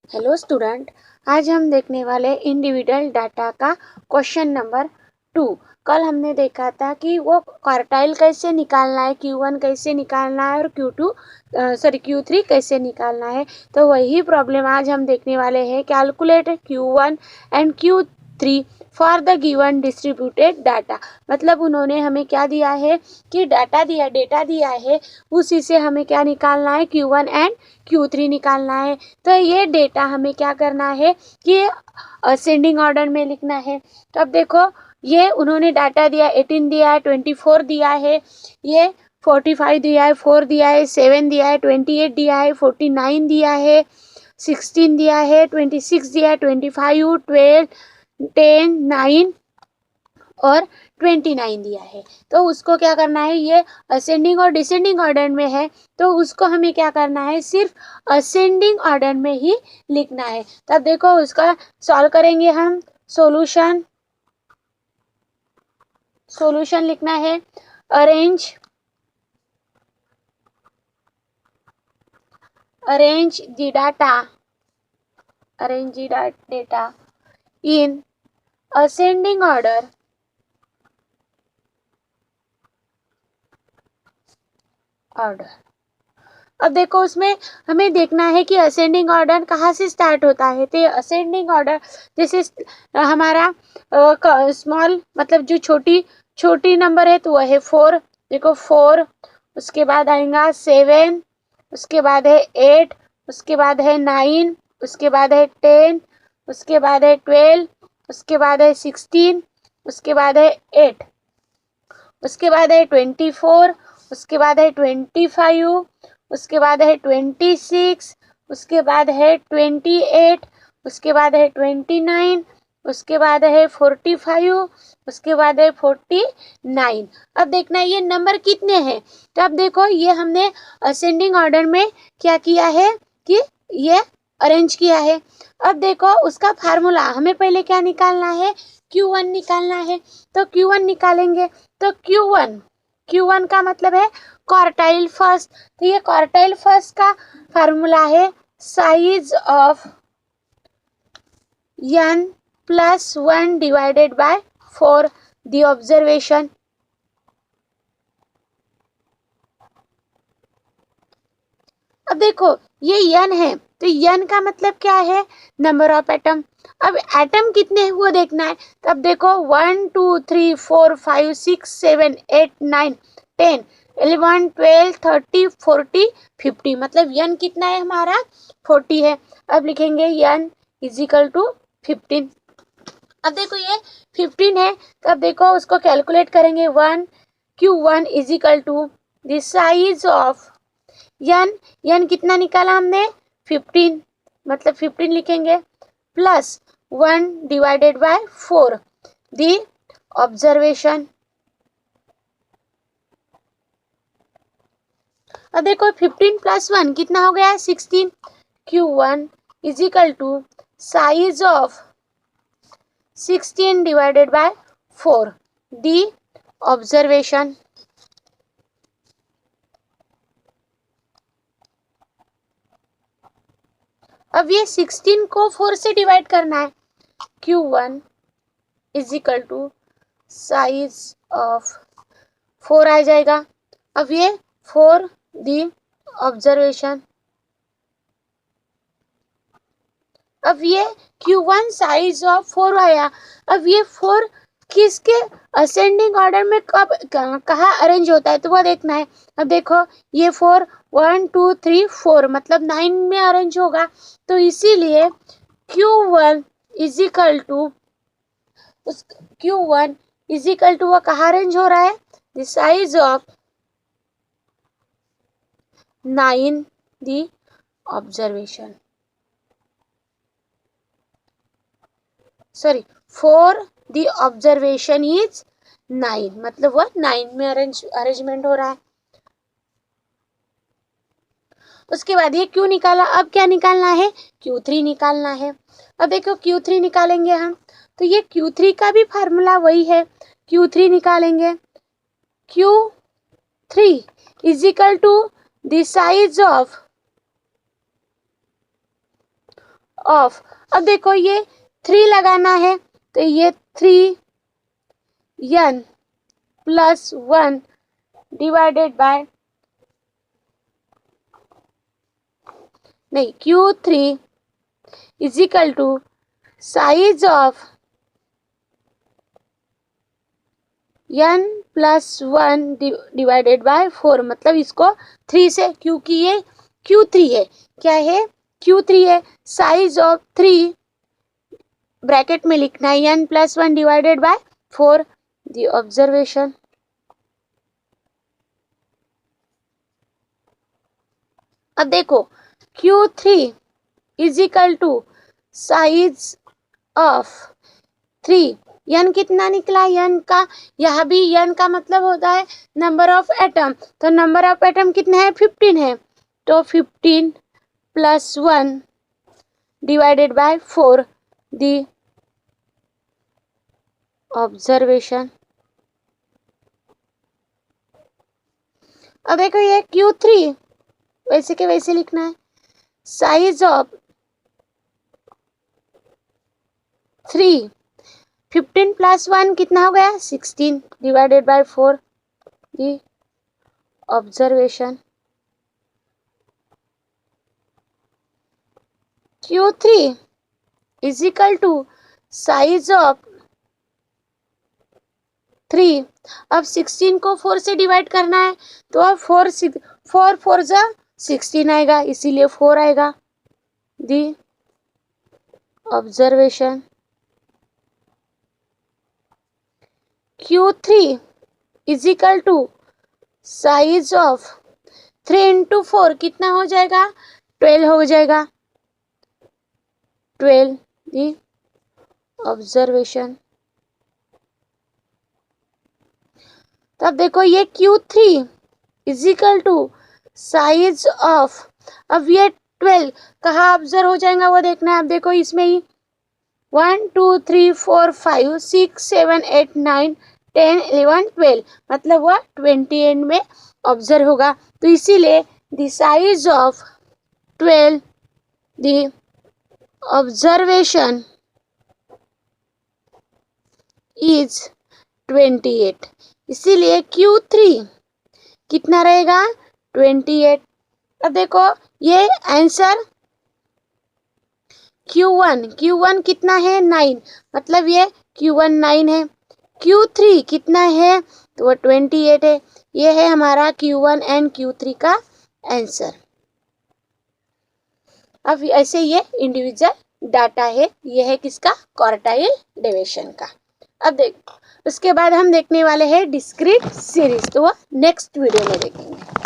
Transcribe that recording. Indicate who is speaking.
Speaker 1: Hello student, आज हम देखने वाले इंडिविजुअल डाटा का क्वेश्चन नंबर 2। कल हमने देखा था कि वो क्वार्टाइल कैसे निकालना है, Q1 कैसे निकालना है और Q3 कैसे निकालना है। तो वही प्रॉब्लम आज हम देखने वाले हैं। Calculate Q1 and Q3 for the given distributed data. मतलब उन्होंने हमें क्या दिया है कि डेटा दिया है, उसी से हमें क्या निकालना है, Q1 एंड Q3 निकालना है। तो ये डेटा हमें क्या करना है कि असेंडिंग ऑर्डर में लिखना है। तो अब देखो, ये उन्होंने डाटा दिया, 18 दिया है, 24 दिया है, ये 45 दिया है, 4 दिया है, 7 दिया है, 28 दिया है, 49 दिया है, 16 दिया है, 26 दिया है, 25, 12, 10, 9 और 29 दिया है। तो उसको क्या करना है, ये असेंडिंग और डिसेंडिंग ऑर्डर में है, तो उसको हमें क्या करना है, सिर्फ असेंडिंग ऑर्डर में ही लिखना है। तब देखो उसका सॉल्व करेंगे हम। सॉल्यूशन लिखना है। Arrange the data in ascending order अब देखो उसमें हमें देखना है कि असेंडिंग ऑर्डर कहाँ से स्टार्ट होता है। तो ये असेंडिंग ऑर्डर जैसे हमारा स्मॉल मतलब जो छोटी नंबर है तो वह है 4। देखो 4, उसके बाद आएगा 7, उसके बाद है 8, उसके बाद है 9, उसके बाद है 10, उसके बाद है 12, उसके बाद है 16, उसके बाद है 8, उसके बाद है 24, उसके बाद है 25, उसके बाद है 26, उसके बाद है 28, उसके बाद है 29, उसके बाद है 45, उसके बाद है 49। अब देखना है ये नंबर कितने हैं। तो अब देखो ये हमने असेंडिंग ऑर्डर में क्या किया है कि ये अरेंज किया है। अब देखो उसका फार्मूला हमें पहले क्या निकालना है, Q1 निकालना है। तो Q1 निकालेंगे। तो Q1 का मतलब है क्वार्टाइल फर्स्ट। तो ये क्वार्टाइल फर्स्ट का फार्मूला है size of n plus 1 divided by 4 the observation. अब देखो ये n है, तो n का मतलब क्या है, नंबर ऑफ एटम। अब एटम कितने हैं वो देखना है। तो अब देखो 1 2 3 4 5 6 7 8 9 10 11 12 13 14 50, मतलब n कितना है हमारा 40 है। अब लिखेंगे n इज इक्वल टू 15। अब देखो ये 15 है, तो अब देखो उसको कैलकुलेट करेंगे। Q1 is equal to the size of n कितना निकाला हमने 15, मतलब 15 लिखेंगे plus 1 divided by 4 the observation. अब देखो 15 प्लस 1 कितना हो गया 16। Q1 is equal to size of 16 divided by 4 the observation. अब ये 16 को 4 से डिवाइड करना है। Q1 is equal to size of 4 आ जाएगा। अब ये 4 दी ऑब्जर्वेशन। अब ये Q1 साइज ऑफ 4 आया। अब ये 4 किसके असेंडिंग ऑर्डर में कब कहाँ अरेंज होता है तो वो देखना है। अब देखो ये 4 1 2 3 4 मतलब 9 में अरेंज होगा। तो इसीलिए Q1 इज इक्वल टू वो कहाँ अरेंज हो रहा है, the size of 9 the observation, sorry 4 the observation is 9, मतलब वो 9 में अरेंजमेंट हो रहा है। उसके बाद ये क्यों निकाला, अब क्या निकालना है, Q3 निकालना है। अब देखो Q3 निकालेंगे हम, तो ये Q3 का भी फार्मूला वही है। Q3 निकालेंगे, Q3 is equal to the size of of, अब देखो ये 3 लगाना है तो ये 3n प्लस 1 डिवाइडेड बाय नहीं Q3 is equal to size of n plus 1 divided by 4, मतलब इसको 3 से, क्योंकि ये Q3 है, क्या है Q3 है, साइज ऑफ 3 ब्रैकेट में लिखना है n plus 1 divided by 4 the observation. अब देखो Q3 is equal to size of 3, n कितना निकला, n का, यहाँ भी n का मतलब होता है नंबर ऑफ एटम, तो नंबर ऑफ एटम कितने हैं 15 है, तो 15 plus 1 divided by 4 the observation. अब देखो ये Q3 वैसे के वैसे लिखना है, साइज ऑफ 3, 15 प्लस 1 कितना हो गया 16 divided by 4 the observation. Q3 is equal to size of 3, अब 16 को 4 से डिवाइड करना है तो अब 4 4 जा 16 आएगा, इसीलिए 4 आएगा the observation. Q3 is equal to size of 3 into 4 कितना हो जाएगा 12 हो जाएगा, 12 दी ऑब्जर्वेशन। तब देखो ये Q3 is equal to size of, अब ये 12 कहाँ ऑब्जर्व हो जाएगा वो देखना है। अब देखो इसमें ही 1 2 3 4 5 6 7 8 9 10 11 12, मतलब वह 20 में ऑब्जर्व होगा, तो इसीलिए the size of 12 the observation is 28, इसीलिए Q3 कितना रहेगा 28। अब देखो ये आंसर Q1 कितना है 9, मतलब ये Q1 9 है, Q3 कितना है तो वो 28 है, ये है हमारा Q1 एंड Q3 का आंसर। अब ऐसे ये इंडिविजुअल डाटा है, ये है किसका क्वार्टाइल डेविएशन का। अब देख उसके बाद हम देखने वाले हैं डिस्क्रीट सीरीज, तो वो नेक्स्ट वीडियो में देखेंगे।